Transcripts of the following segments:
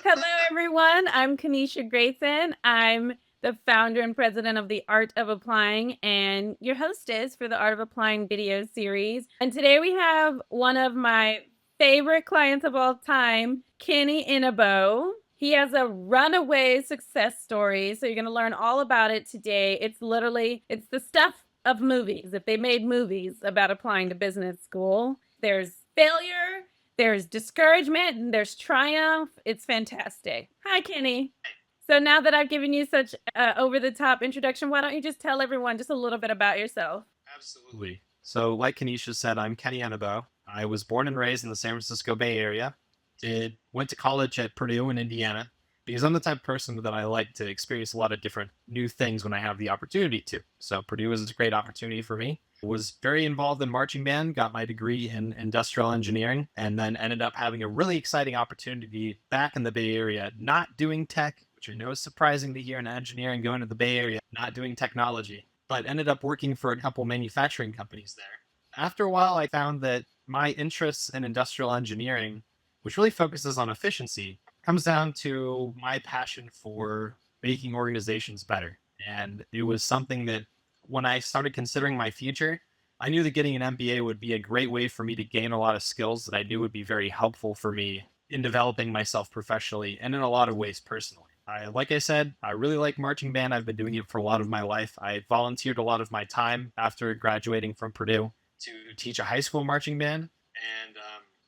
Hello, everyone. I'm Kanisha Grayson. I'm the founder and president of the Art of Applying and your hostess for the Art of Applying video series. And today we have one of my favorite clients of all time, Kenny Eneboe. He has a runaway success story. So you're going to learn all about it today. It's the stuff of movies. If they made movies about applying to business school, there's failure, there's discouragement, and there's triumph. It's fantastic. Hi, Kenny. So now that I've given you such over the top introduction, why don't you just tell everyone just a little bit about yourself? Absolutely. So, like Kanisha said, I'm Kenny Eneboe. I was born and raised in the San Francisco Bay Area. Went to college at Purdue in Indiana because I'm the type of person that I like to experience a lot of different new things when I have the opportunity to. So Purdue was a great opportunity for me. Was very involved in marching band, got my degree in industrial engineering, and then ended up having a really exciting opportunity back in the Bay Area, not doing tech, which I know is surprising to hear in engineering going to the Bay Area, not doing technology, but ended up working for a couple manufacturing companies there. After a while, I found that my interests in industrial engineering, which really focuses on efficiency, comes down to my passion for making organizations better. And it was something that when I started considering my future, I knew that getting an MBA would be a great way for me to gain a lot of skills that I knew would be very helpful for me in developing myself professionally and in a lot of ways personally. Like I said, I really like marching band. I've been doing it for a lot of my life. I volunteered a lot of my time after graduating from Purdue to teach a high school marching band. And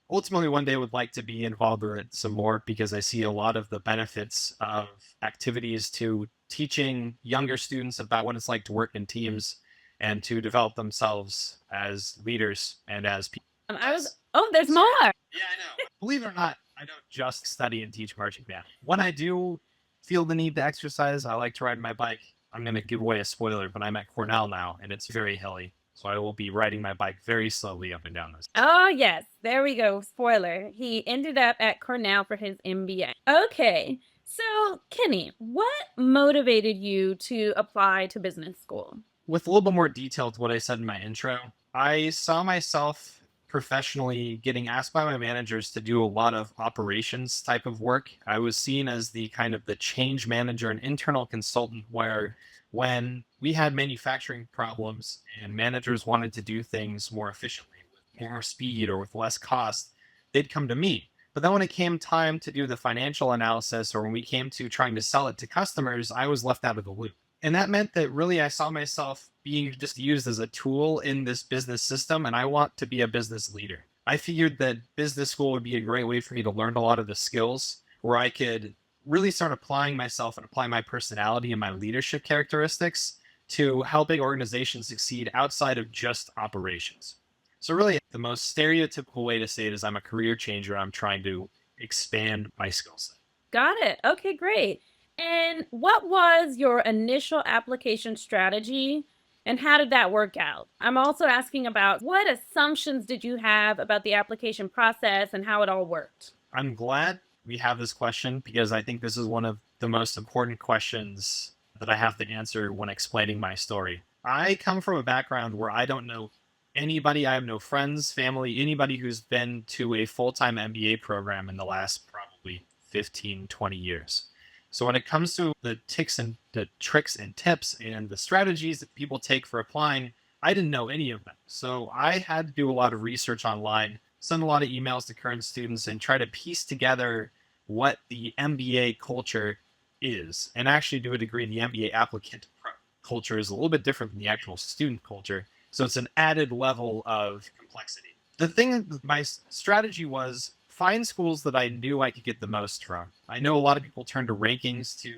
ultimately, one day I would like to be involved in it some more because I see a lot of the benefits of activities to teaching younger students about what it's like to work in teams and to develop themselves as leaders and as people. Oh, there's more. Yeah, I know. Believe it or not, I don't just study and teach marching band. When I do feel the need to exercise, I like to ride my bike. I'm going to give away a spoiler, but I'm at Cornell now, and it's very hilly. So I will be riding my bike very slowly up and down this. Oh, yes. There we go. Spoiler. He ended up at Cornell for his MBA. Okay. So, Kenny, what motivated you to apply to business school? With a little bit more detail to what I said in my intro, I saw myself professionally getting asked by my managers to do a lot of operations type of work. I was seen as the kind of the change manager and internal consultant where when we had manufacturing problems and managers wanted to do things more efficiently with more speed or with less cost, they'd come to me. But then when it came time to do the financial analysis or when we came to trying to sell it to customers, I was left out of the loop. And that meant that really I saw myself being just used as a tool in this business system, and I want to be a business leader. I figured that business school would be a great way for me to learn a lot of the skills where I could really start applying myself and apply my personality and my leadership characteristics to helping organizations succeed outside of just operations. So, really, the most stereotypical way to say it is I'm a career changer. I'm trying to expand my skill set. Got it. Okay, great. And what was your initial application strategy and how did that work out? I'm also asking about what assumptions did you have about the application process and how it all worked? I'm glad we have this question because I think this is one of the most important questions that I have to answer when explaining my story. I come from a background where I don't know anybody, I have no friends, family, anybody who's been to a full time MBA program in the last probably 15, 20 years. So when it comes to the tricks and tips and the strategies that people take for applying, I didn't know any of them. So I had to do a lot of research online, send a lot of emails to current students, and try to piece together what the MBA culture is. And actually, to a degree, the MBA applicant culture is a little bit different than the actual student culture. So it's an added level of complexity. The thing, my strategy was find schools that I knew I could get the most from. I know a lot of people turn to rankings to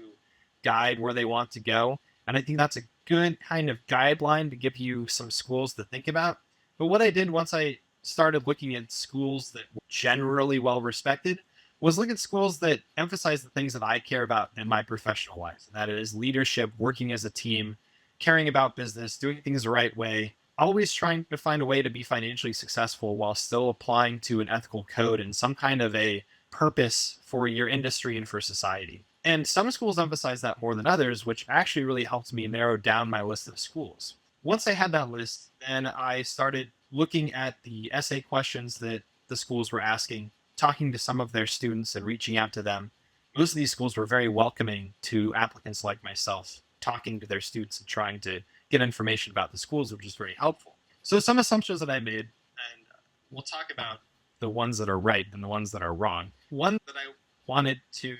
guide where they want to go. And I think that's a good kind of guideline to give you some schools to think about. But what I did once I started looking at schools that were generally well respected was look at schools that emphasize the things that I care about in my professional life. And that is leadership, working as a team, caring about business, doing things the right way, always trying to find a way to be financially successful while still applying to an ethical code and some kind of a purpose for your industry and for society. And some schools emphasize that more than others, which actually really helped me narrow down my list of schools. Once I had that list, then I started looking at the essay questions that the schools were asking, talking to some of their students and reaching out to them, most of these schools were very welcoming to applicants like myself, talking to their students and trying to get information about the schools, which is very helpful. So some assumptions that I made, and we'll talk about the ones that are right and the ones that are wrong. One that I wanted to,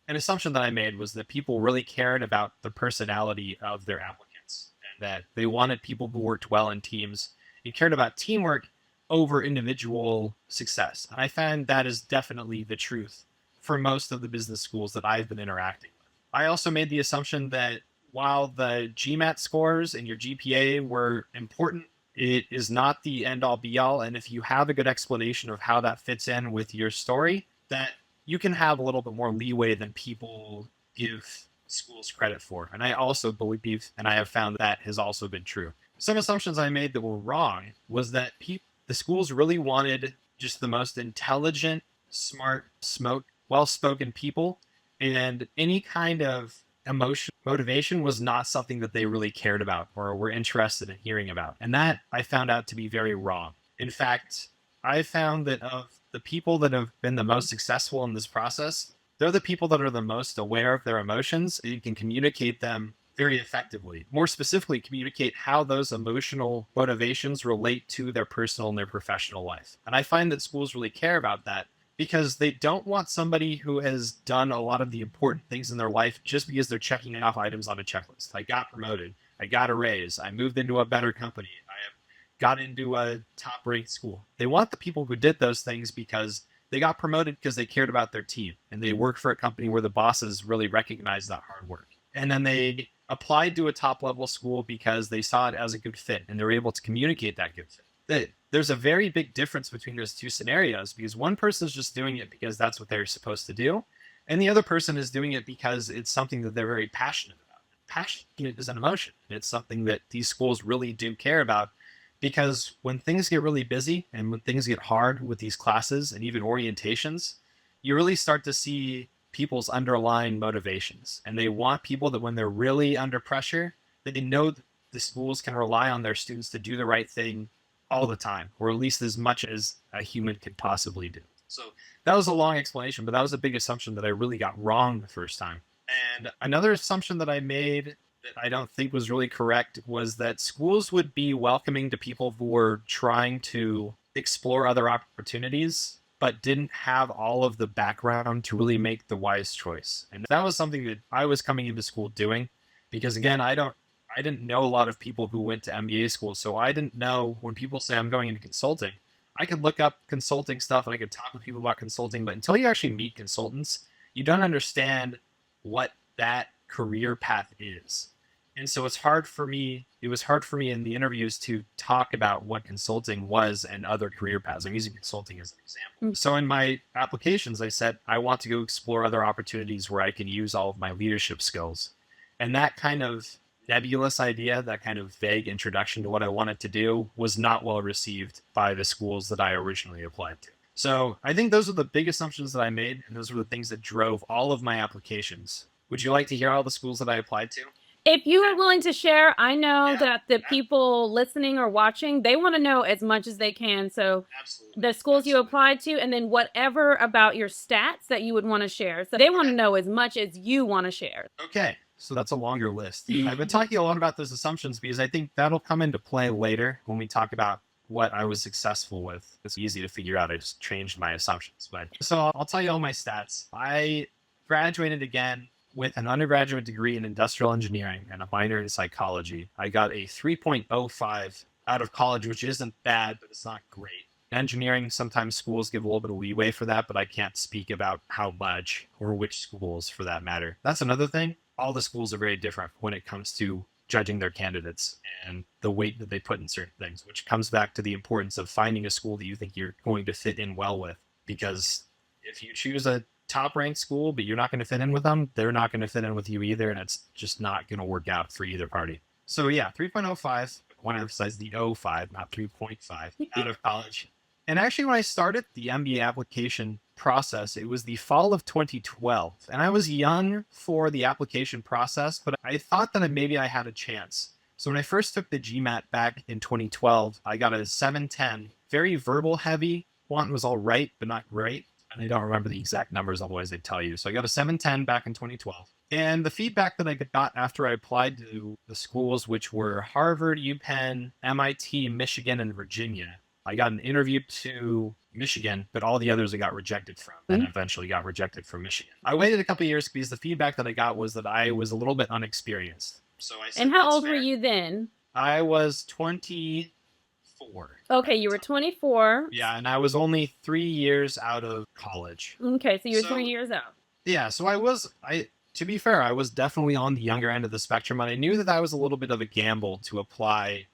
an assumption that I made was that people really cared about the personality of their applicants and that they wanted people who worked well in teams and cared about teamwork over individual success. And I find that is definitely the truth for most of the business schools that I've been interacting with. I also made the assumption that while the GMAT scores and your GPA were important, it is not the end all be all. And if you have a good explanation of how that fits in with your story, that you can have a little bit more leeway than people give schools credit for. And I also believe, and I have found that has also been true. Some assumptions I made that were wrong was that the schools really wanted just the most intelligent, smart, well-spoken people, and any kind of emotion motivation was not something that they really cared about or were interested in hearing about. And that I found out to be very wrong. In fact, I found that of the people that have been the most successful in this process, they're the people that are the most aware of their emotions. You can communicate them very effectively. More specifically, communicate how those emotional motivations relate to their personal and their professional life. And I find that schools really care about that because they don't want somebody who has done a lot of the important things in their life just because they're checking off items on a checklist. I got promoted. I got a raise. I moved into a better company. I have got into a top ranked school. They want the people who did those things because they got promoted because they cared about their team and they worked for a company where the bosses really recognized that hard work. And then they applied to a top level school because they saw it as a good fit and they were able to communicate that good fit. There's a very big difference between those two scenarios because one person is just doing it because that's what they're supposed to do. And the other person is doing it because it's something that they're very passionate about. Passionate is an emotion. It's something that these schools really do care about because when things get really busy and when things get hard with these classes and even orientations, you really start to see people's underlying motivations. And they want people that when they're really under pressure, that they know the schools can rely on their students to do the right thing all the time, or at least as much as a human could possibly do. So that was a long explanation, but that was a big assumption that I really got wrong the first time. And another assumption that I made that I don't think was really correct was that schools would be welcoming to people who were trying to explore other opportunities, but didn't have all of the background to really make the wise choice. And that was something that I was coming into school doing because again, I didn't know a lot of people who went to MBA school. So I didn't know when people say I'm going into consulting, I could look up consulting stuff and I could talk with people about consulting, but until you actually meet consultants, you don't understand what that career path is. And so it was hard for me in the interviews to talk about what consulting was and other career paths. I'm using consulting as an example. So in my applications, I said, I want to go explore other opportunities where I can use all of my leadership skills. And that kind of nebulous idea, that kind of vague introduction to what I wanted to do was not well received by the schools that I originally applied to. So I think those are the big assumptions that I made, and those were the things that drove all of my applications. Would you like to hear all the schools that I applied to? If you are willing to share, I know that the people listening or watching, they want to know as much as they can. So Absolutely. the schools you applied to, and then whatever about your stats that you would want to share. So they want to know as much as you want to share. Okay. So that's a longer list. I've been talking a lot about those assumptions because I think that'll come into play later when we talk about what I was successful with. It's easy to figure out. I just changed my assumptions. But so I'll tell you all my stats. I graduated again with an undergraduate degree in industrial engineering and a minor in psychology. I got a 3.05 out of college, which isn't bad, but it's not great. Engineering, sometimes schools give a little bit of leeway for that, but I can't speak about how much or which schools for that matter. That's another thing. All the schools are very different when it comes to judging their candidates and the weight that they put in certain things, which comes back to the importance of finding a school that you think you're going to fit in well with. Because if you choose a top ranked school, but you're not going to fit in with them, they're not going to fit in with you either. And it's just not going to work out for either party. So yeah, 3.05, I want to emphasize the 05, not 3.5 out of college. And actually, when I started the MBA application process, it was the fall of 2012. And I was young for the application process, but I thought that maybe I had a chance. So when I first took the GMAT back in 2012, I got a 710, very verbal heavy. One was all right, but not great. and I don't remember the exact numbers, otherwise they'd tell you. So I got a 710 back in 2012. And the feedback that I got after I applied to the schools, which were Harvard, UPenn, MIT, Michigan, and Virginia, I got an interview to Michigan, but all the others I got rejected from, and eventually got rejected from Michigan. I waited a couple of years because the feedback that I got was that I was a little bit unexperienced. So I said, And how "That's old fair." were you then? I was 24. Okay, you were 24. Yeah, and I was only 3 years out of college. Okay, so you were So 3 years out. yeah, so to be fair, I was definitely on the younger end of the spectrum, and I knew that was a little bit of a gamble to apply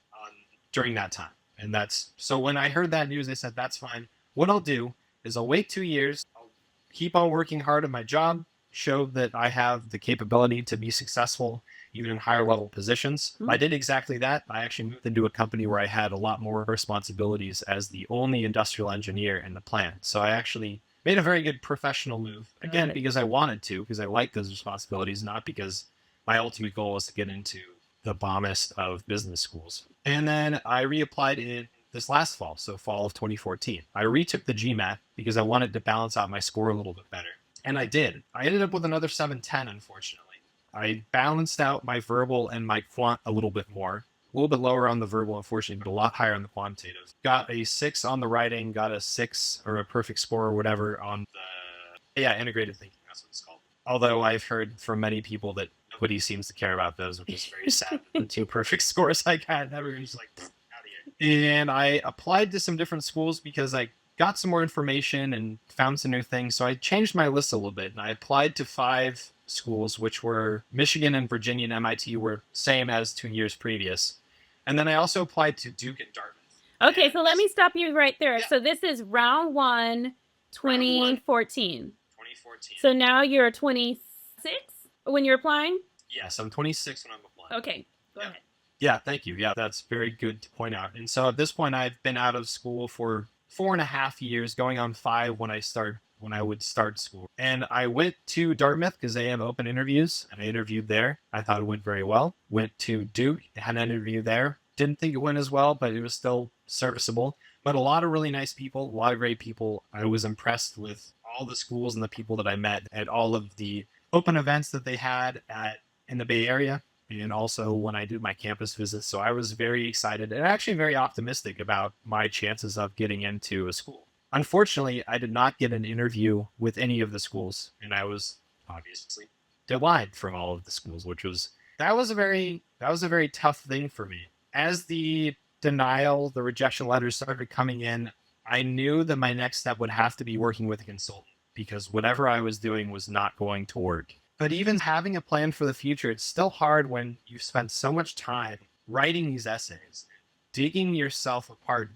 during that time. And so when I heard that news, I said, that's fine. What I'll do is I'll wait 2 years, I'll keep on working hard at my job, show that I have the capability to be successful even in higher level positions. I did exactly that. I actually moved into a company where I had a lot more responsibilities as the only industrial engineer in the plant. So I actually made a very good professional move, again, because I wanted to, because I like those responsibilities, not because my ultimate goal was to get into the bombest of business schools. And then I reapplied in this last fall, so fall of 2014. I retook the GMAT because I wanted to balance out my score a little bit better. And I did. I ended up with another 710, unfortunately. I balanced out my verbal and my quant a little bit more. A little bit lower on the verbal, unfortunately, but a lot higher on the quantitative. Got a 6 on the writing, got a 6 or a perfect score or whatever on the integrated thinking. That's what it's called. Although I've heard from many people that nobody seems to care about those, which is very sad. The 2 perfect scores I got, everyone's like, out of here. And I applied to some different schools because I got some more information and found some new things. So I changed my list a little bit, and I applied to 5 schools, which were Michigan and Virginia and MIT were same as 2 years previous. And then I also applied to Duke and Dartmouth. Okay, so let me stop you right there. Yeah. So this is round 1, 2014. 2014. So now you're 26 when you're applying? Yes, I'm 26 when I'm applying. Okay, go ahead. Yeah, thank you. Yeah, that's very good to point out. And so at this point, I've been out of school for 4.5 years, going on 5 when I would start school. And I went to Dartmouth because they have open interviews, and I interviewed there. I thought it went very well. Went to Duke, had an interview there. Didn't think it went as well, but it was still serviceable. But a lot of really nice people, a lot of great people. I was impressed with all the schools and the people that I met at all of the open events that they had in the Bay Area, and also when I did my campus visits. So I was very excited and actually very optimistic about my chances of getting into a school. Unfortunately, I did not get an interview with any of the schools, and I was obviously denied from all of the schools, that was a very tough thing for me. As the rejection letters started coming in, I knew that my next step would have to be working with a consultant because whatever I was doing was not going to work. But even having a plan for the future, it's still hard when you've spent so much time writing these essays, digging yourself apart.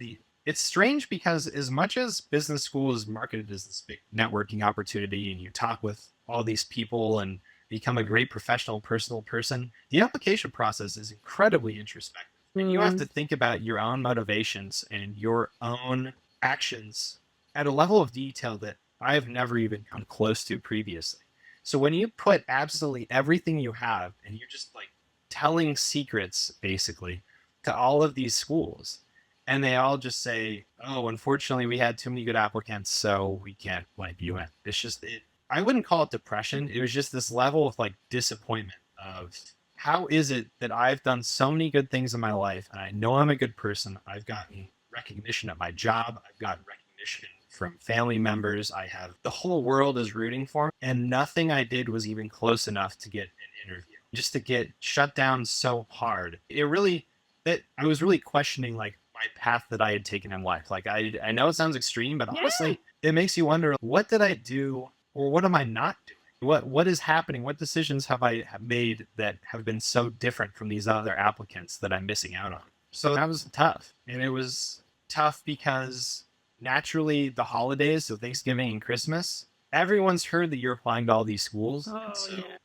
It's strange because as much as business school is marketed as this big networking opportunity and you talk with all these people and become a great professional, personal person, the application process is incredibly introspective. And you have to think about your own motivations and your own actions at a level of detail that I have never even come close to previously. So when you put absolutely everything you have and you're just like telling secrets basically to all of these schools, and they all just say, oh, unfortunately we had too many good applicants, so we can't let you in. It's just, I wouldn't call it depression. It was just this level of like disappointment of how is it that I've done so many good things in my life and I know I'm a good person. I've gotten recognition at my job. I've gotten recognition from family members. The whole world is rooting for me, and nothing I did was even close enough to get an interview. Just to get shut down so hard. I was really questioning like my path that I had taken in life. Like I know it sounds extreme, but honestly, it makes you wonder, what did I do or what am I not doing? What is happening? What decisions have I made that have been so different from these other applicants that I'm missing out on? So that was tough. And it was tough because naturally the holidays, so Thanksgiving and Christmas, everyone's heard that you're applying to all these schools.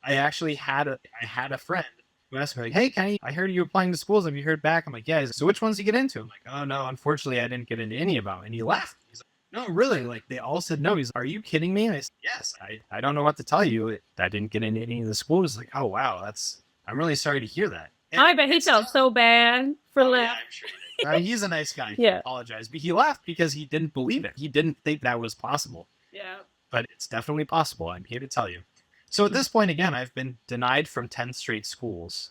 I actually had a friend who asked me like, hey, Kenny, I heard you applying to schools. Have you heard back? I'm like, yeah. So which ones did you get into? I'm like, oh no, unfortunately I didn't get into any of them. And he laughed. He's like, no, really? Like they all said no. He's like, are you kidding me? And I said, yes, I don't know what to tell you. I didn't get into any of the schools. Like, oh wow, I'm really sorry to hear that. And I bet he felt so bad for laughing. Yeah, I'm sure he did. He's a nice guy. Yeah. He apologized, but he laughed because he didn't believe it. He didn't think that was possible. Yeah. but it's definitely possible. I'm here to tell you. So at this point, again, I've been denied from 10 straight schools.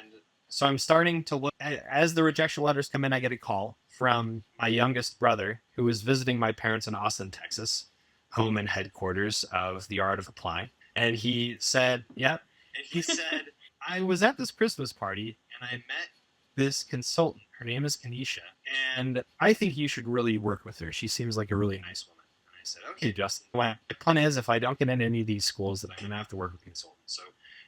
And so I'm starting to look, as the rejection letters come in, I get a call from my youngest brother who was visiting my parents in Austin, Texas, home and headquarters of the Art of Applying. And he said, yep. And he said, I was at this Christmas party and I met this consultant. Her name is Kanisha. And I think you should really work with her. She seems like a really nice woman. And I said, okay, Justin. Well, the plan is if I don't get into any of these schools, then I'm going to have to work with consultants. So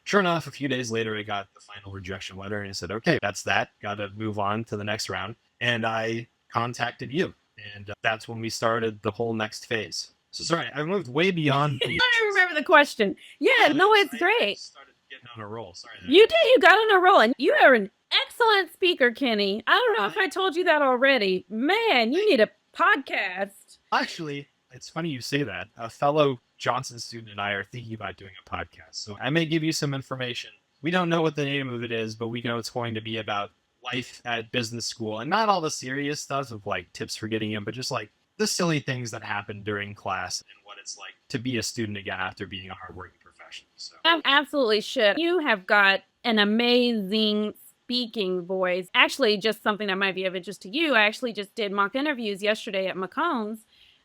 sure enough, a few days later, I got the final rejection letter and I said, okay, that's that. Got to move on to the next round. And I contacted you. And that's when we started the whole next phase. So sorry, I moved way beyond. I don't remember the question. Yeah, no, it's great. I started getting on a roll. Sorry. You did. You got on a roll, and you are an excellent speaker, Kenny. I don't know if I told you that already. Man, you need a podcast. Actually, it's funny you say that. A fellow Johnson student and I are thinking about doing a podcast. So I may give you some information. We don't know what the name of it is, but we know it's going to be about life at business school, and not all the serious stuff of like tips for getting in, but just like the silly things that happen during class and what it's like to be a student again after being a hardworking professional. So Absolutely should. You have got an amazing speaking voice. Actually, just something that might be of interest to you. I actually just did mock interviews yesterday at McCombs.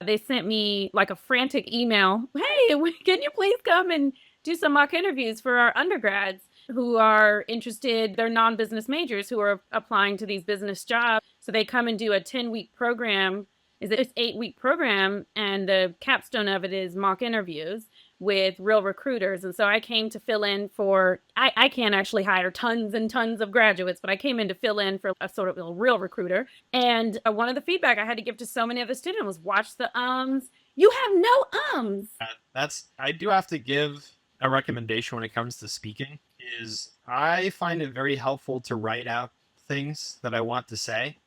They sent me like a frantic email. Hey, can you please come and do some mock interviews for our undergrads who are interested? They're non-business majors who are applying to these business jobs. So they come and do a 10-week program. It's an 8-week program, and the capstone of it is mock interviews with real recruiters. And so I came to fill in for, I can't actually hire tons and tons of graduates, but I came in to fill in for a sort of a real recruiter. And one of the feedback I had to give to so many other students was watch the ums. You have no ums. I do have to give a recommendation when it comes to speaking is I find it very helpful to write out things that I want to say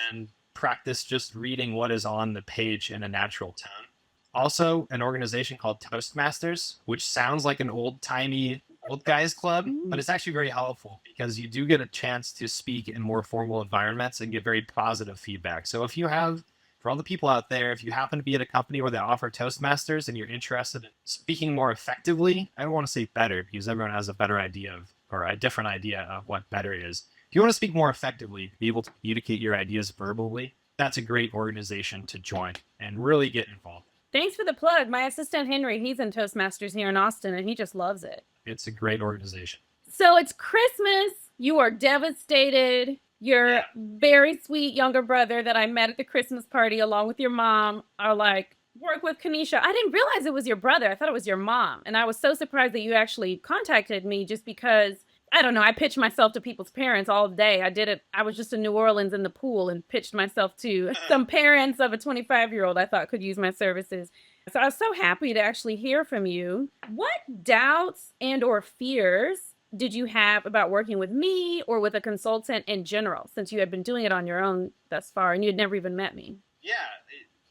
and practice just reading what is on the page in a natural tone. Also, an organization called Toastmasters, which sounds like an old-timey old guys club, but it's actually very helpful because you do get a chance to speak in more formal environments and get very positive feedback. So if you have, for all the people out there, if you happen to be at a company where they offer Toastmasters and you're interested in speaking more effectively, I don't want to say better because everyone has a better idea of, or a different idea of what better is. If you want to speak more effectively, be able to communicate your ideas verbally, that's a great organization to join and really get involved. Thanks for the plug. My assistant Henry, he's in Toastmasters here in Austin, and he just loves it. It's a great organization. So it's Christmas. You are devastated. Your very sweet younger brother that I met at the Christmas party along with your mom are like, work with Kanisha. I didn't realize it was your brother. I thought it was your mom. And I was so surprised that you actually contacted me just because, I don't know, I pitched myself to people's parents all day. I did it. I was just in New Orleans in the pool and pitched myself to some parents of a 25-year-old I thought could use my services. So I was so happy to actually hear from you. What doubts and or fears did you have about working with me or with a consultant in general, since you had been doing it on your own thus far and you had never even met me? Yeah,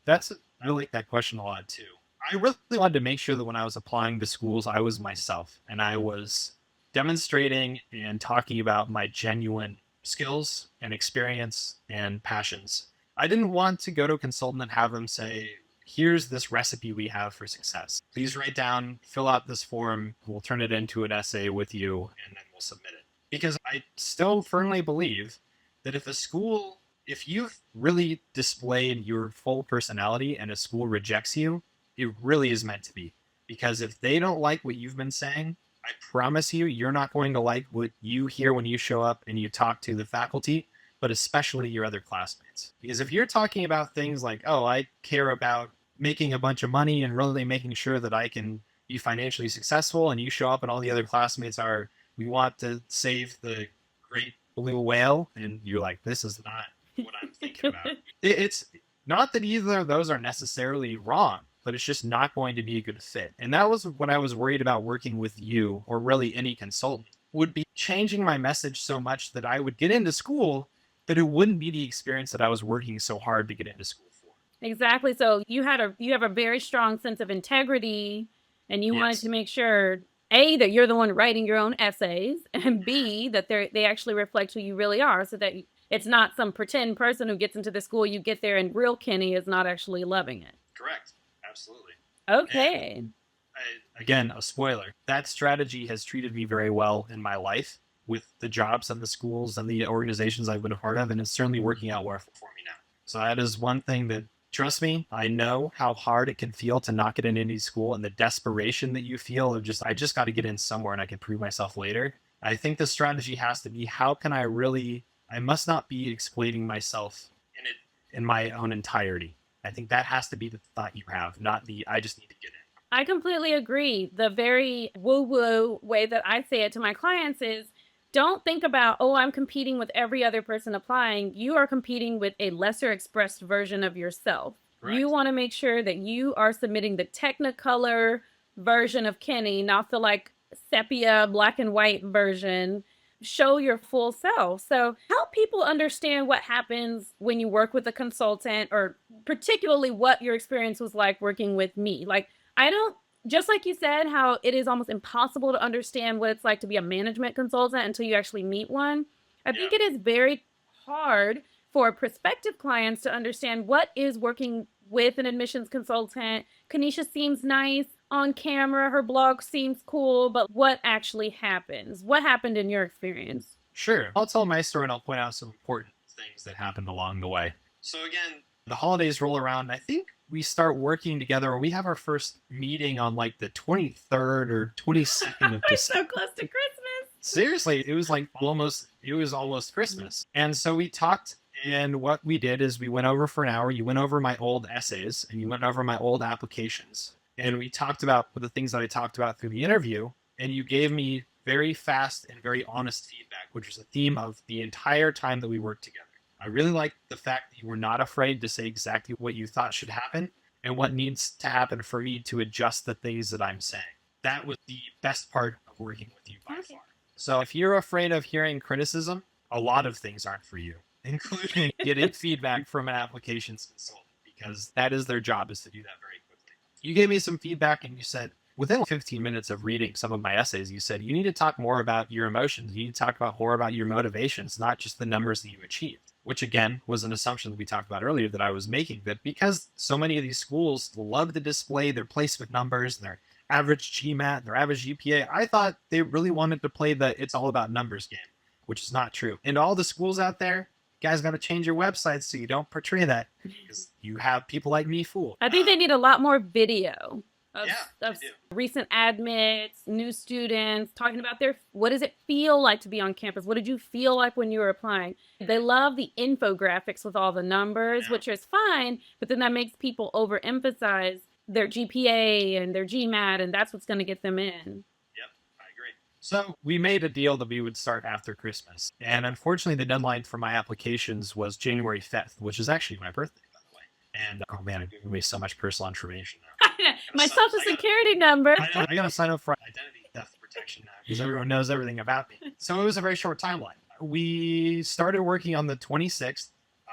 I like that question a lot too. I really wanted to make sure that when I was applying to schools, I was myself and I was demonstrating and talking about my genuine skills and experience and passions. I didn't want to go to a consultant and have them say, here's this recipe we have for success. Please write down, fill out this form. We'll turn it into an essay with you and then we'll submit it. Because I still firmly believe that if you've really displayed your full personality and a school rejects you, it really is meant to be. Because if they don't like what you've been saying, I promise you, you're not going to like what you hear when you show up and you talk to the faculty, but especially your other classmates. Because if you're talking about things like, oh, I care about making a bunch of money and really making sure that I can be financially successful, and you show up and all the other classmates are, we want to save the great blue whale, and you're like, this is not what I'm thinking about. It's not that either of those are necessarily wrong, but it's just not going to be a good fit. And that was what I was worried about working with you, or really any consultant, would be changing my message so much that I would get into school, but it wouldn't be the experience that I was working so hard to get into school for. Exactly. So you have a very strong sense of integrity, and you wanted to make sure, A, that you're the one writing your own essays, and B, that they actually reflect who you really are, so that it's not some pretend person who gets into the school, you get there and real Kenny is not actually loving it. Correct. Absolutely. And Okay. again, a spoiler, that strategy has treated me very well in my life with the jobs and the schools and the organizations I've been a part of, and it's certainly working out well for me now. So that is one thing that, trust me, I know how hard it can feel to not get in any school and the desperation that you feel of just, I just got to get in somewhere and I can prove myself later. I think the strategy has to be, how can I really, I must not be exploiting myself in it in my own entirety. I think that has to be the thought you have, not the, I just need to get in. I completely agree. The very woo woo way that I say it to my clients is don't think about, oh, I'm competing with every other person applying. You are competing with a lesser expressed version of yourself. You Correct. want to make sure that you are submitting the technicolor version of Kenny, not the like sepia black and white version. Show your full self. So, help people understand what happens when you work with a consultant, or particularly what your experience was like working with me. Like, I don't, just like you said, how it is almost impossible to understand what it's like to be a management consultant until you actually meet one. I Yeah. think it is very hard for prospective clients to understand what is working with an admissions consultant. Kanisha seems nice on camera, her blog seems cool, but what actually happens? What happened in your experience? Sure. I'll tell my story and I'll point out some important things that happened along the way. So, again, the holidays roll around. I think we start working together, or we have our first meeting on like the 23rd or 22nd of We're so December. close to Christmas. Seriously, it was almost Christmas. And so we talked. And what we did is we went over for an hour. You went over my old essays and you went over my old applications. And we talked about the things that I talked about through the interview. And you gave me very fast and very honest feedback, which was a theme of the entire time that we worked together. I really liked the fact that you were not afraid to say exactly what you thought should happen and what needs to happen for me to adjust the things that I'm saying. That was the best part of working with you by Okay. far. So if you're afraid of hearing criticism, a lot of things aren't for you, including getting feedback from an applications consultant, because that is their job, is to do that very quickly. You gave me some feedback and you said, within 15 minutes of reading some of my essays, you said, you need to talk more about your emotions. You need to talk about more about your motivations, not just the numbers that you achieved, which again was an assumption that we talked about earlier that I was making, that because so many of these schools love to display their placement numbers and their average GMAT and their average GPA, I thought they really wanted to play the it's all about numbers game, which is not true. And all the schools out there, you guys got to change your websites so you don't portray that, because you have people like me fooled. I think they need a lot more video of, Yeah, of they do. recent admits, new students talking about their, what does it feel like to be on campus? What did you feel like when you were applying? They love the infographics with all the numbers, Yeah. which is fine, but then that makes people overemphasize their GPA and their GMAT, and that's what's going to get them in. Yep, I agree. So we made a deal that we would start after Christmas. And unfortunately, the deadline for my applications was January 5th, which is actually my birthday, by the way. And oh man, it gave me so much personal information now. My social security number. I gotta sign up for identity theft protection now because everyone knows everything about me. So it was a very short timeline. We started working on the 26th.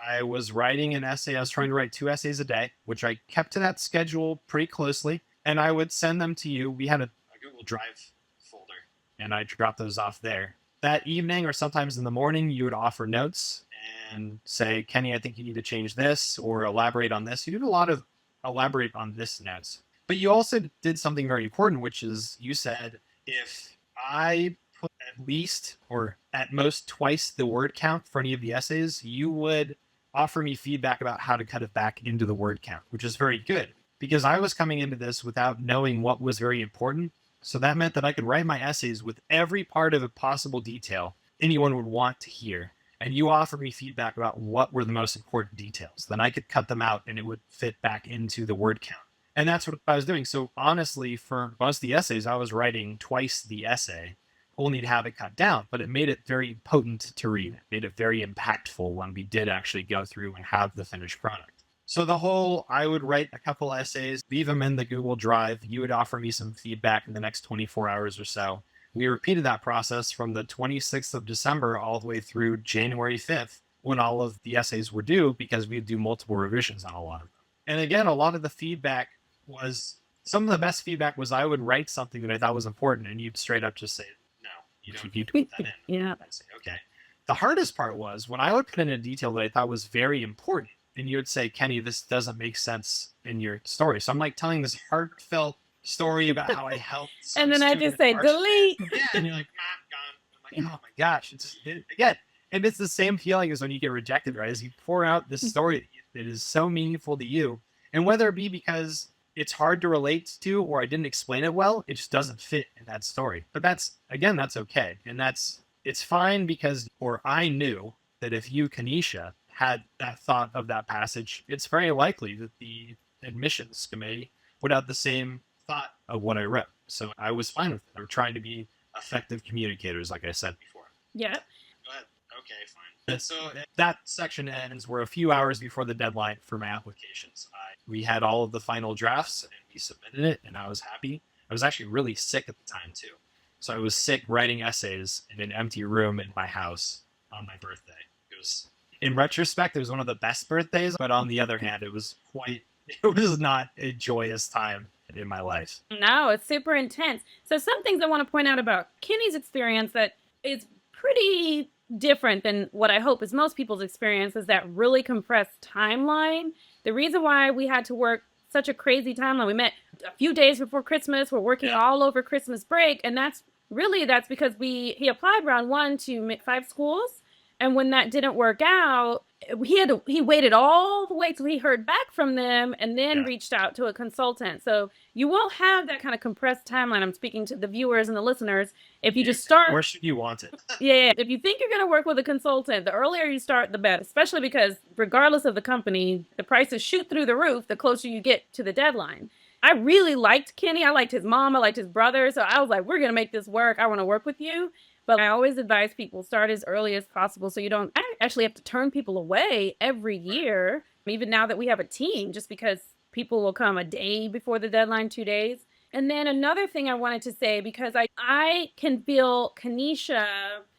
I was writing an essay. I was trying to write 2 essays a day, which I kept to that schedule pretty closely. And I would send them to you. We had a Google Drive folder, and I dropped those off there. That evening, or sometimes in the morning, you would offer notes and say, Kenny, I think you need to change this or elaborate on this. You did a lot of elaborate on this notes. But you also did something very important, which is you said, if I put at least or at most twice the word count for any of the essays, you would offer me feedback about how to cut it back into the word count, which is very good because I was coming into this without knowing what was very important. So that meant that I could write my essays with every part of a possible detail anyone would want to hear. And you offered me feedback about what were the most important details. Then I could cut them out and it would fit back into the word count. And that's what I was doing. So honestly, for most of the essays, I was writing twice the essay, only to have it cut down, but it made it very potent to read. It made it very impactful when we did actually go through and have the finished product. So the whole, I would write a couple essays, leave them in the Google Drive. You would offer me some feedback in the next 24 hours or so. We repeated that process from the 26th of December all the way through January 5th, when all of the essays were due, because we'd do multiple revisions on a lot of them. And again, a lot of the feedback was, some of the best feedback was I would write something that I thought was important, and you'd straight up just say, no, you don't need to put that in. Yeah. I'd say, okay. The hardest part was when I would put in a detail that I thought was very important, and you would say, Kenny, this doesn't make sense in your story. So I'm like telling this heartfelt story about how I helped And some then I just student. say, delete. Yeah, and you're like, I'm like, oh my gosh, again, and it's the same feeling as when you get rejected, right? As you pour out this story that is so meaningful to you, and whether it be because it's hard to relate to or I didn't explain it well, it just doesn't fit in that story. But that's okay, and it's fine because or I knew that if you, Kanisha, had that thought of that passage, it's very likely that the admissions committee would have the same thought of what I wrote. So I was fine with it. We're trying to be effective communicators, like I said before. Yeah. But okay, fine. And so that section ends. We're a few hours before the deadline for my applications. We had all of the final drafts and we submitted it, and I was happy. I was actually really sick at the time too. So I was sick writing essays in an empty room in my house on my birthday. It was, in retrospect, it was one of the best birthdays, but on the other hand, it was not a joyous time in my life. No, it's super intense. So some things I want to point out about Kenny's experience that is pretty different than what I hope is most people's experience is that really compressed timeline. The reason why we had to work such a crazy timeline, we met a few days before Christmas, we're working all over Christmas break, and that's because he applied round one to 5 schools, and when that didn't work out, he waited all the way till he heard back from them and then reached out to a consultant. So you won't have that kind of compressed timeline. I'm speaking to the viewers and the listeners. If you just start, where should you want it? Yeah. If you think you're going to work with a consultant, the earlier you start, the better, especially because regardless of the company, the prices shoot through the roof the closer you get to the deadline. I really liked Kenny. I liked his mom. I liked his brother. So I was like, we're going to make this work. I want to work with you. But I always advise people start as early as possible so you don't actually have to turn people away every year, even now that we have a team, just because people will come a day before the deadline, 2 days. And then another thing I wanted to say, because I can feel Kanisha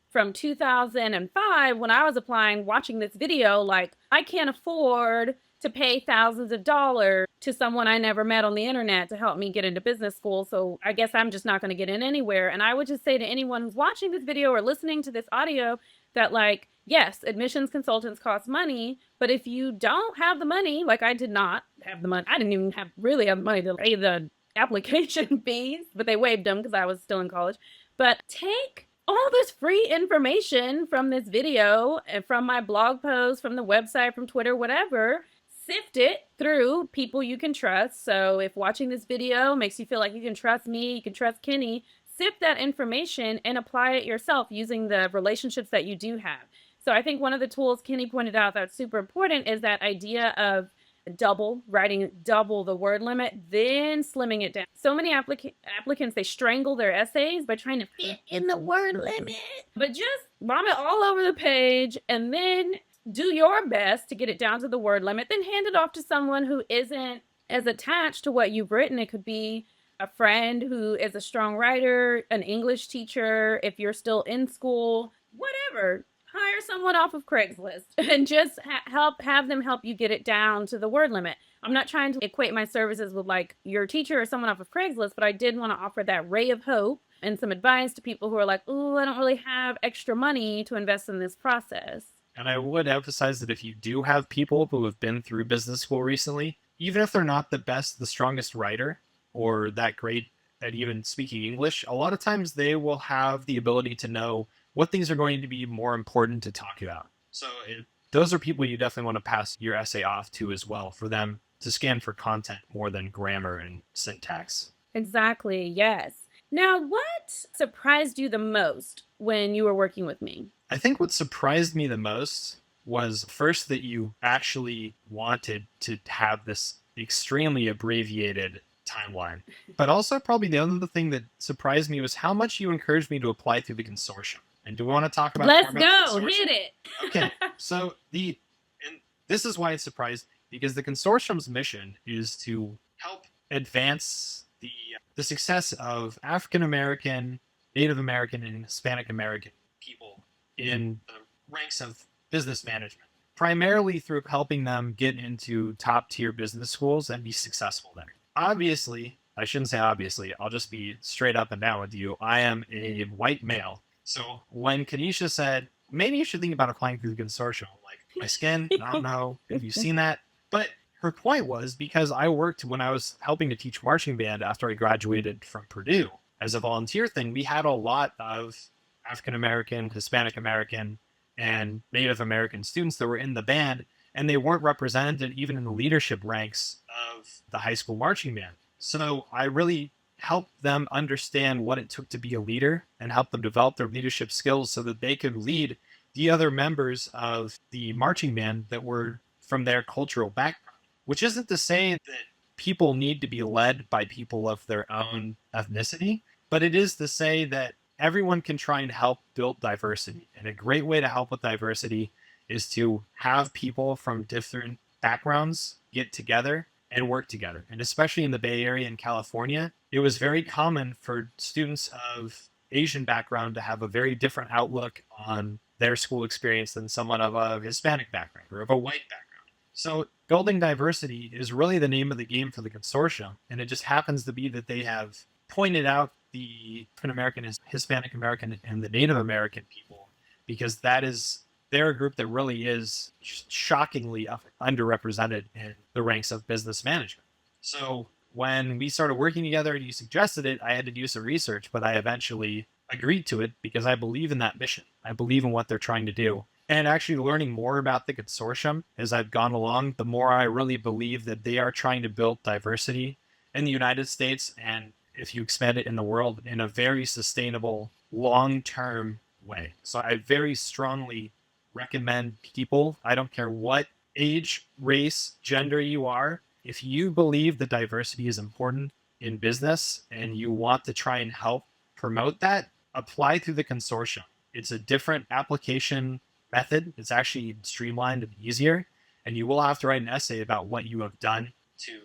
from 2005 when I was applying, watching this video, like I can't afford to pay thousands of dollars to someone I never met on the internet to help me get into business school. So I guess I'm just not going to get in anywhere. And I would just say to anyone who's watching this video or listening to this audio that, like, yes, admissions consultants cost money, but if you don't have the money, like I did not have the money, I didn't even really have money to pay the application fees, but they waived them because I was still in college. But take all this free information from this video and from my blog post, from the website, from Twitter, whatever, sift it through people you can trust. So if watching this video makes you feel like you can trust me, you can trust Kenny, sift that information and apply it yourself using the relationships that you do have. So I think one of the tools Kenny pointed out that's super important is that idea of writing double the word limit, then slimming it down. So many applicants, they strangle their essays by trying to fit in the word limit, but just bomb it all over the page and then do your best to get it down to the word limit, then hand it off to someone who isn't as attached to what you've written. It could be a friend who is a strong writer, an English teacher, if you're still in school, whatever. Hire someone off of Craigslist and just have them help you get it down to the word limit. I'm not trying to equate my services with like your teacher or someone off of Craigslist, but I did want to offer that ray of hope and some advice to people who are like, oh, I don't really have extra money to invest in this process. And I would emphasize that if you do have people who have been through business school recently, even if they're not the best, the strongest writer, or that great at even speaking English, a lot of times they will have the ability to know what things are going to be more important to talk about. So those are people you definitely want to pass your essay off to as well, for them to scan for content more than grammar and syntax. Exactly, yes. Now, what surprised you the most when you were working with me? I think what surprised me the most was first that you actually wanted to have this extremely abbreviated timeline. But also probably the other thing that surprised me was how much you encouraged me to apply through the consortium. And do we want to talk about Let's go, hit it. Okay. So and this is why it's surprised, because the consortium's mission is to help advance the success of African American, Native American, and Hispanic American people in the ranks of business management, primarily through helping them get into top tier business schools and be successful there. Obviously, I shouldn't say obviously, I'll just be straight up and down with you. I am a white male. So when Kanisha said, maybe you should think about applying through the consortium, I'm like, my skin. I don't know if you've seen that. But her point was because I worked when I was helping to teach marching band after I graduated from Purdue as a volunteer thing, we had a lot of African American, Hispanic American, and Native American students that were in the band, and they weren't represented even in the leadership ranks of the high school marching band. So I really helped them understand what it took to be a leader and help them develop their leadership skills so that they could lead the other members of the marching band that were from their cultural background, which isn't to say that people need to be led by people of their own ethnicity, but it is to say that everyone can try and help build diversity. And a great way to help with diversity is to have people from different backgrounds get together and work together. And especially in the Bay Area in California, it was very common for students of Asian background to have a very different outlook on their school experience than someone of a Hispanic background or of a white background. So building diversity is really the name of the game for the consortium. And it just happens to be that they have pointed out the African American, Hispanic American, and the Native American people, because they're a group that really is shockingly underrepresented in the ranks of business management. So when we started working together and you suggested it, I had to do some research, but I eventually agreed to it because I believe in that mission. I believe in what they're trying to do. And actually learning more about the consortium as I've gone along, the more I really believe that they are trying to build diversity in the United States, and if you expand it in the world, in a very sustainable, long-term way. So I very strongly recommend people, I don't care what age, race, gender you are, if you believe that diversity is important in business and you want to try and help promote that, apply through the consortium. It's a different application method. It's actually streamlined and easier. And you will have to write an essay about what you have done to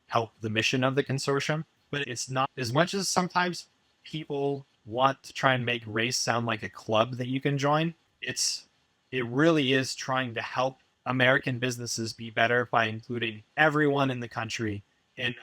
help the mission of the consortium. But it's not, as much as sometimes people want to try and make race sound like a club that you can join, it really is trying to help American businesses be better by including everyone in the country in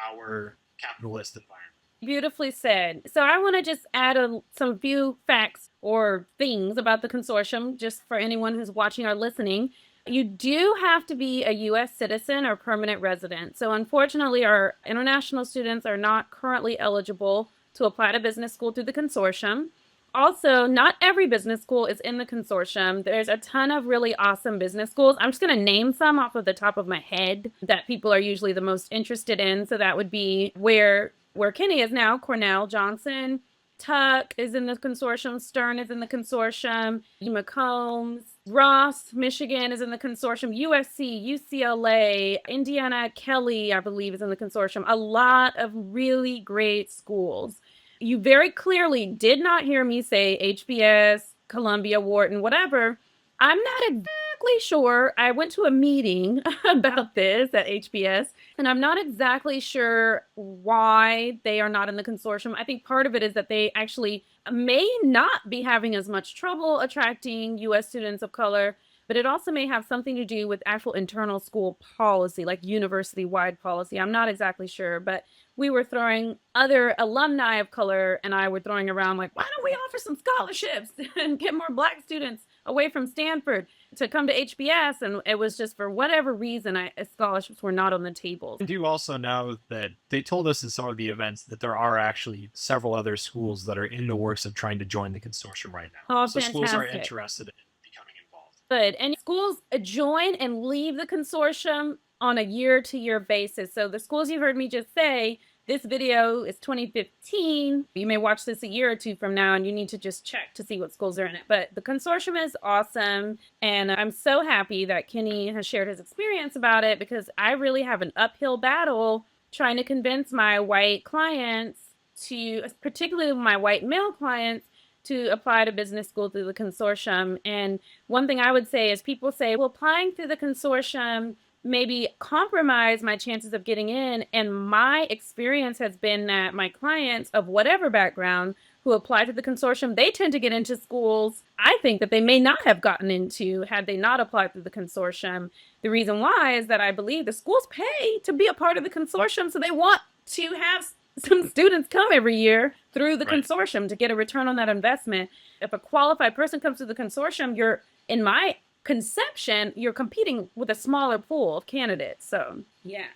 our capitalist environment. Beautifully said. So I want to just add some few facts or things about the consortium, just for anyone who's watching or listening. You do have to be a U.S. citizen or permanent resident. So unfortunately, our international students are not currently eligible to apply to business school through the consortium. Also, not every business school is in the consortium. There's a ton of really awesome business schools. I'm just going to name some off of the top of my head that people are usually the most interested in. So that would be where Kenny is now, Cornell, Johnson, Tuck is in the consortium, Stern is in the consortium, McCombs, Ross, Michigan is in the consortium, USC, UCLA, Indiana, Kelly, I believe, is in the consortium. A lot of really great schools. You very clearly did not hear me say HBS, Columbia, Wharton, whatever. I'm not exactly sure. I went to a meeting about this at HBS, and I'm not exactly sure why they are not in the consortium. I think part of it is that they actually may not be having as much trouble attracting U.S. students of color, but it also may have something to do with actual internal school policy, like university-wide policy. I'm not exactly sure, but we were throwing, other alumni of color and I were throwing around like, why don't we offer some scholarships and get more Black students away from Stanford to come to HBS? And it was just, for whatever reason, scholarships were not on the table. I do also know that they told us in some of the events that there are actually several other schools that are in the works of trying to join the consortium right now. Oh, so fantastic. Schools are interested in becoming involved. Good. And schools join and leave the consortium on a year-to-year basis. So the schools you heard me just say, this video is 2015. You may watch this a year or two from now and you need to just check to see what schools are in it. But the consortium is awesome. And I'm so happy that Kenny has shared his experience about it, because I really have an uphill battle trying to convince my white clients to, particularly my white male clients, to apply to business school through the consortium. And one thing I would say is, people say, well, applying through the consortium maybe compromise my chances of getting in. And my experience has been that my clients of whatever background who apply to the consortium, they tend to get into schools I think that they may not have gotten into had they not applied through the consortium. The reason why is that I believe the schools pay to be a part of the consortium, so they want to have some students come every year through the consortium to get a return on that investment. If a qualified person comes to the consortium, you're, in my conception, you're competing with a smaller pool of candidates. So, yes.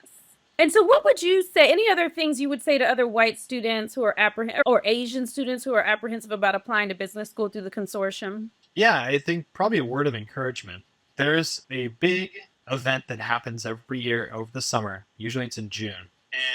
And so, what would you say? Any other things you would say to other white students who are apprehensive, or Asian students who are apprehensive about applying to business school through the consortium? Yeah, I think probably a word of encouragement. There's a big event that happens every year over the summer. Usually it's in June.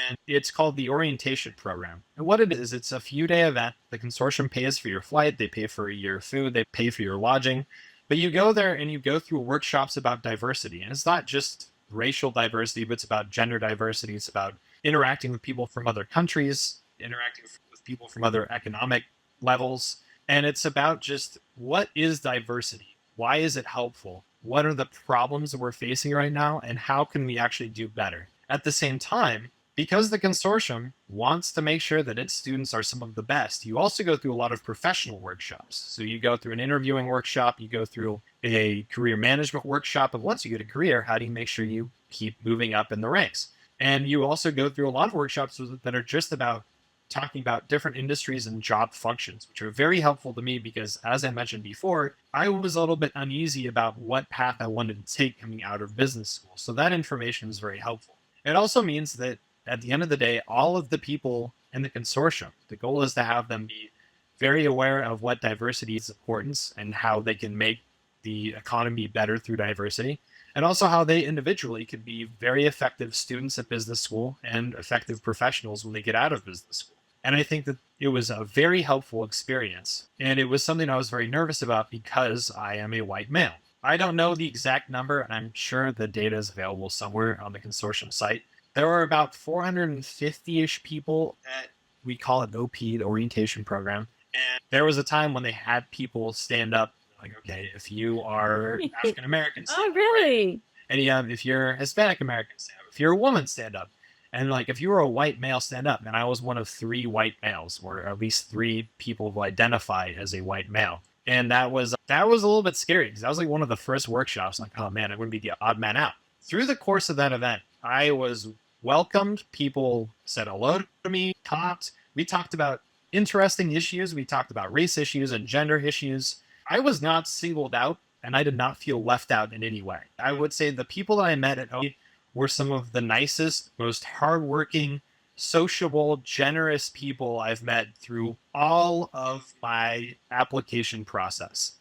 And it's called the orientation program. And what it is, it's a few day event. The consortium pays for your flight, they pay for your food, they pay for your lodging. But you go there and you go through workshops about diversity. And it's not just racial diversity, but it's about gender diversity. It's about interacting with people from other countries, interacting with people from other economic levels. And it's about just what is diversity? Why is it helpful? What are the problems that we're facing right now? And how can we actually do better? At the same time, because the consortium wants to make sure that its students are some of the best, you also go through a lot of professional workshops. So you go through an interviewing workshop, you go through a career management workshop. And once you get a career, how do you make sure you keep moving up in the ranks? And you also go through a lot of workshops that are just about talking about different industries and job functions, which are very helpful to me because, as I mentioned before, I was a little bit uneasy about what path I wanted to take coming out of business school. So that information was very helpful. It also means that at the end of the day, all of the people in the consortium, the goal is to have them be very aware of what diversity is importance and how they can make the economy better through diversity, and also how they individually could be very effective students at business school and effective professionals when they get out of business school. And I think that it was a very helpful experience. And it was something I was very nervous about because I am a white male. I don't know the exact number, and I'm sure the data is available somewhere on the consortium site. There were about 450-ish people at, we call it OP, the orientation program. And there was a time when they had people stand up, like, okay, if you are African American, Oh, really? Right? And if you're Hispanic American, stand up. If you're a woman, stand up. And like, if you were a white male, stand up. And I was one of 3 white males, or at least 3 people who identify as a white male. And that was a little bit scary because that was like one of the first workshops. Like, oh man, I'm going to be the odd man out. Through the course of that event, I was welcomed. People said hello to me, talked. We talked about interesting issues. We talked about race issues and gender issues. I was not singled out, and I did not feel left out in any way. I would say the people that I met at OE were some of the nicest, most hardworking, sociable, generous people I've met through all of my application process.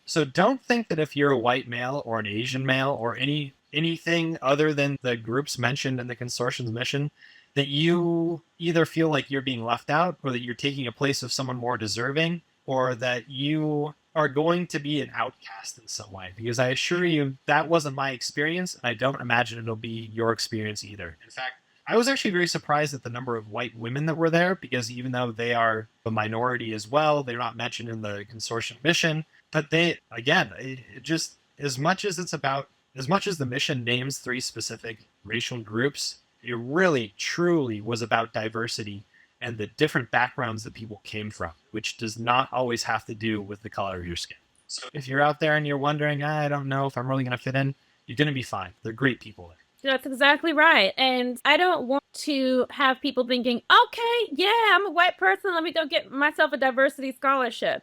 So don't think that if you're a white male or an Asian male or anything other than the groups mentioned in the consortium's mission, that you either feel like you're being left out or that you're taking a place of someone more deserving or that you are going to be an outcast in some way. Because I assure you, that wasn't my experience, and I don't imagine it'll be your experience either. In fact, I was actually very surprised at the number of white women that were there, because even though they are a minority as well, they're not mentioned in the consortium mission. But they, again, it just, as much as the mission names 3 specific racial groups, it really, truly was about diversity and the different backgrounds that people came from, which does not always have to do with the color of your skin. So if you're out there and you're wondering, I don't know if I'm really going to fit in, you're going to be fine. They're great people there. That's exactly right. And I don't want to have people thinking, okay, yeah, I'm a white person. Let me go get myself a diversity scholarship.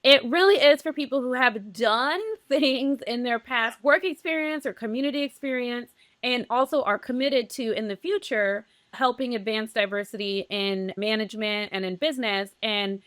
It really is for people who have done things in their past work experience or community experience, and also are committed to, in the future, helping advance diversity in management and in business. And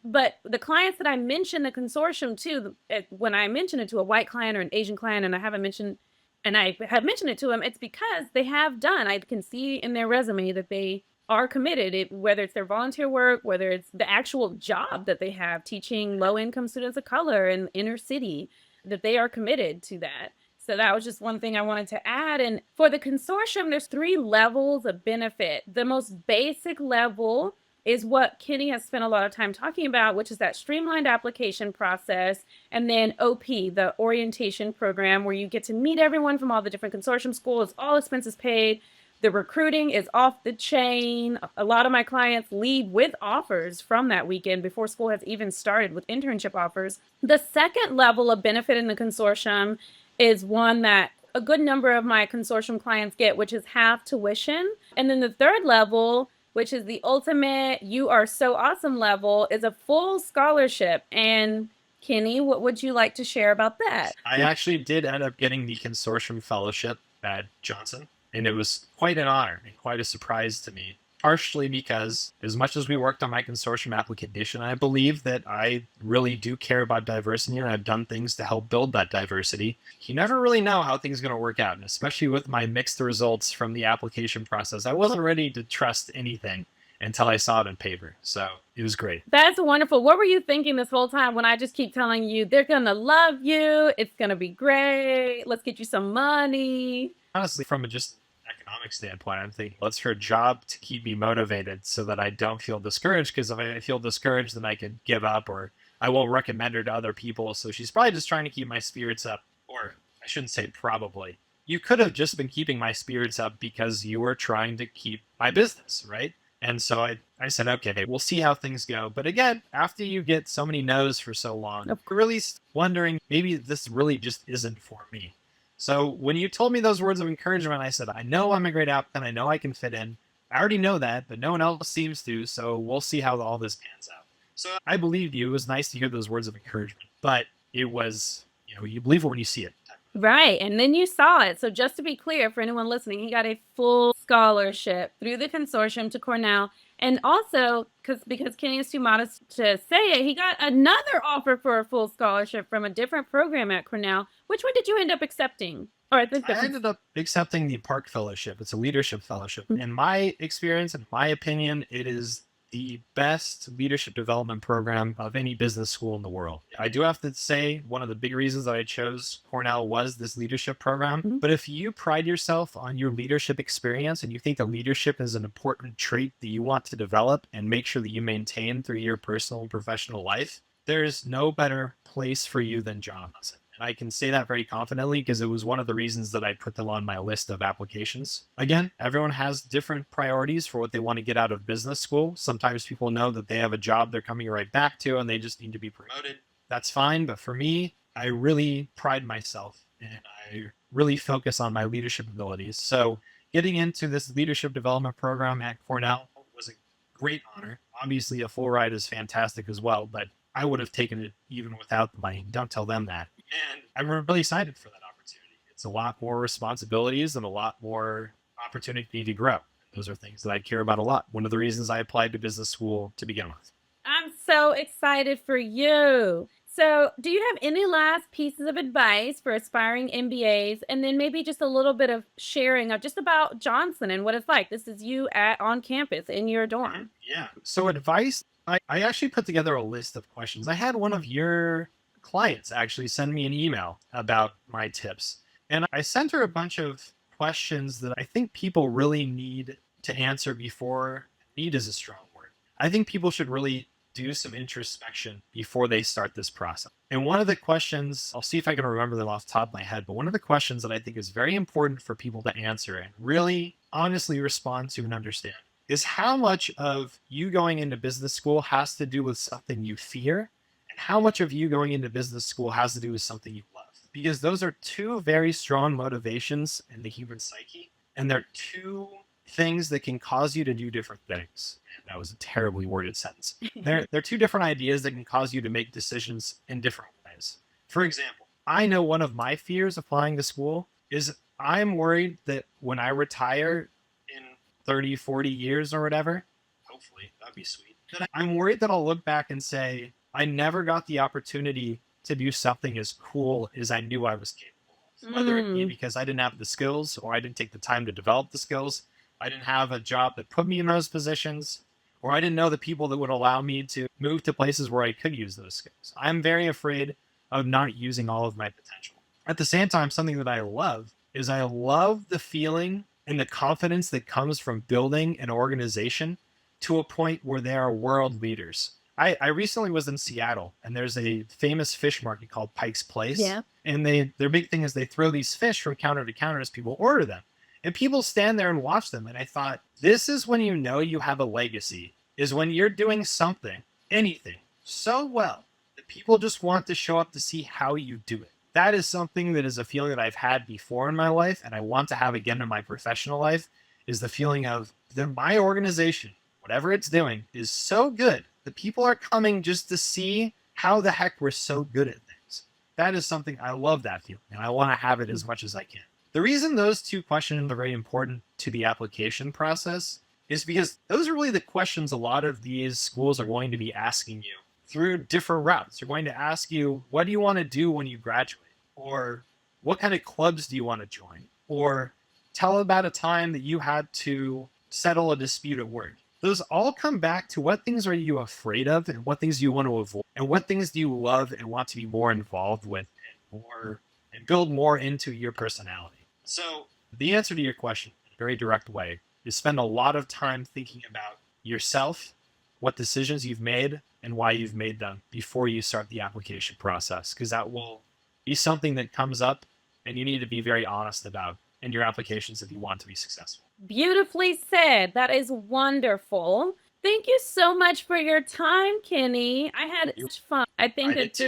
but the clients that I mentioned, the consortium too, when I mention it to a white client or an Asian client, and I have mentioned it to them, it's because they have done. I can see in their resume that they are committed, whether it's their volunteer work, whether it's the actual job that they have teaching low-income students of color in inner city, that they are committed to that. So that was just one thing I wanted to add. And for the consortium, there's 3 levels of benefit. The most basic level is what Kenny has spent a lot of time talking about, which is that streamlined application process. And then OP, the orientation program, where you get to meet everyone from all the different consortium schools, all expenses paid. The recruiting is off the chain. A lot of my clients leave with offers from that weekend before school has even started, with internship offers. The second level of benefit in the consortium is one that a good number of my consortium clients get, which is half tuition. And then the third level, which is the ultimate you are so awesome level, is a full scholarship. And Kenny, what would you like to share about that? I actually did end up getting the consortium fellowship at Johnson, and it was quite an honor and quite a surprise to me. Partially because, as much as we worked on my consortium application, I believe that I really do care about diversity and I've done things to help build that diversity. You never really know how things are going to work out, and especially with my mixed results from the application process, I wasn't ready to trust anything until I saw it in paper. So it was great. That's wonderful. What were you thinking this whole time when I just keep telling you they're going to love you? It's going to be great. Let's get you some money. Honestly, from a just economic standpoint, I'm thinking, let's her job to keep me motivated so that I don't feel discouraged. Because if I feel discouraged, then I could give up or I won't recommend her to other people. So she's probably just trying to keep my spirits up. Or I shouldn't say probably. You could have just been keeping my spirits up because you were trying to keep my business, right? And so I said, okay, we'll see how things go. But again, after you get so many no's for so long, I'm really wondering maybe this really just isn't for me. So when you told me those words of encouragement, I said, I know I'm a great applicant. I know I can fit in. I already know that, but no one else seems to. So we'll see how all this pans out. So I believed you. It was nice to hear those words of encouragement, but it was, you believe it when you see it. Right. And then you saw it. So just to be clear for anyone listening, he got a full scholarship through the consortium to Cornell. And also, because Kenny is too modest to say it, he got another offer for a full scholarship from a different program at Cornell. Which one did you end up accepting? Or I ended up accepting the Park Fellowship. It's a leadership fellowship. In my experience, in my opinion, it is the best leadership development program of any business school in the world. I do have to say one of the big reasons that I chose Cornell was this leadership program. But if you pride yourself on your leadership experience and you think that leadership is an important trait that you want to develop and make sure that you maintain through your personal and professional life, there's no better place for you than Johnson. And I can say that very confidently because it was one of the reasons that I put them on my list of applications. Again, everyone has different priorities for what they want to get out of business school. Sometimes people know that they have a job they're coming right back to and they just need to be promoted. That's fine. But for me, I really pride myself and I really focus on my leadership abilities. So getting into this leadership development program at Cornell was a great honor. Obviously, a full ride is fantastic as well, but I would have taken it even without the money. Don't tell them that. And I'm really excited for that opportunity. It's a lot more responsibilities and a lot more opportunity to grow. Those are things that I care about a lot. One of the reasons I applied to business school to begin with. I'm so excited for you. So, do you have any last pieces of advice for aspiring MBAs? And then maybe just a little bit of sharing of just about Johnson and what it's like. This is you on campus in your dorm. Yeah. So advice, I actually put together a list of questions. I had one of your clients actually send me an email about my tips. And I sent her a bunch of questions that I think people really need to answer before. Need is a strong word. I think people should really do some introspection before they start this process. And one of the questions, I'll see if I can remember them off the top of my head, but one of the questions that I think is very important for people to answer and really honestly respond to and understand is how much of you going into business school has to do with something you fear and how much of you going into business school has to do with something you love. Because those are two very strong motivations in the human psyche, and they're two things that can cause you to do different things. That was a terribly worded sentence. They're two different ideas that can cause you to make decisions in different ways. For example, I know one of my fears applying to school is I'm worried that when I retire in 30, 40 years or whatever, hopefully, that'd be sweet. I'm worried that I'll look back and say, I never got the opportunity to do something as cool as I knew I was capable of. Whether it be because I didn't have the skills or I didn't take the time to develop the skills, I didn't have a job that put me in those positions, or I didn't know the people that would allow me to move to places where I could use those skills. I'm very afraid of not using all of my potential. At the same time, something that I love is I love the feeling and the confidence that comes from building an organization to a point where they are world leaders. I recently was in Seattle, and there's a famous fish market called Pike's Place. Yeah. And their big thing is they throw these fish from counter to counter as people order them. And people stand there and watch them. And I thought, this is when you know you have a legacy, is when you're doing something, anything, so well that people just want to show up to see how you do it. That is something that is a feeling that I've had before in my life, and I want to have again in my professional life, is the feeling of that my organization, whatever it's doing, is so good that people are coming just to see how the heck we're so good at things. That is something I love, that feeling, and I want to have it as much as I can. The reason those two questions are very important to the application process is because those are really the questions a lot of these schools are going to be asking you through different routes. They're going to ask you, what do you want to do when you graduate? Or what kind of clubs do you want to join? Or tell about a time that you had to settle a dispute at work. Those all come back to what things are you afraid of and what things you want to avoid and what things do you love and want to be more involved with and build more into your personality. So the answer to your question in a very direct way is spend a lot of time thinking about yourself, what decisions you've made and why you've made them before you start the application process, because that will be something that comes up and you need to be very honest about in your applications if you want to be successful. Beautifully said. That is wonderful. Thank you so much for your time, Kenny. I had such fun. I think this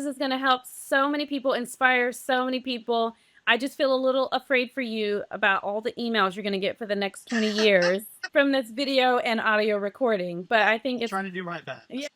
is going to help so many people, inspire so many people. I just feel a little afraid for you about all the emails you're going to get for the next 20 years from this video and audio recording. But I think Trying to do my best. Yeah.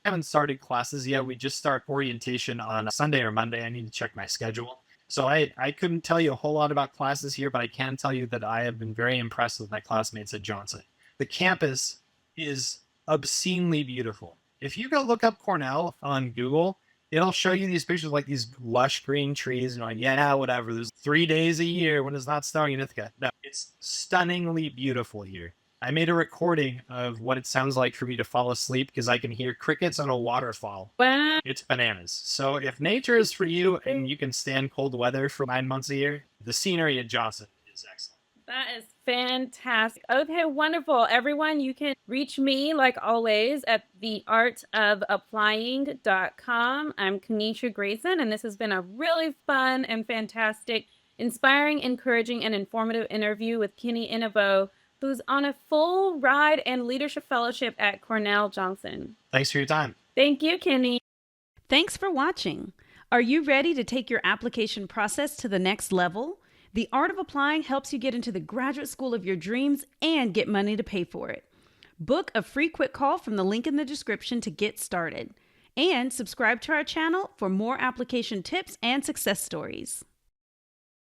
I haven't started classes yet. We just start orientation on Sunday or Monday. I need to check my schedule. So I couldn't tell you a whole lot about classes here, but I can tell you that I have been very impressed with my classmates at Johnson. The campus is obscenely beautiful. If you go look up Cornell on Google, it'll show you these pictures of like these lush green trees and like, yeah, whatever. There's 3 days a year when it's not snowing in Ithaca. No, it's stunningly beautiful here. I made a recording of what it sounds like for me to fall asleep because I can hear crickets on a waterfall. wow. It's bananas. So if nature is for you and you can stand cold weather for 9 months a year, the scenery at Johnson is excellent. That is fantastic. Okay, wonderful. Everyone, you can reach me like always at theartofapplying.com. I'm Kenesha Grayson, and this has been a really fun and fantastic, inspiring, encouraging, and informative interview with Kenny Eneboe, who's on a full ride and leadership fellowship at Cornell Johnson. Thanks for your time. Thank you, Kenny. Thanks for watching. Are you ready to take your application process to the next level? The Art of Applying helps you get into the graduate school of your dreams and get money to pay for it. Book a free quick call from the link in the description to get started. And subscribe to our channel for more application tips and success stories.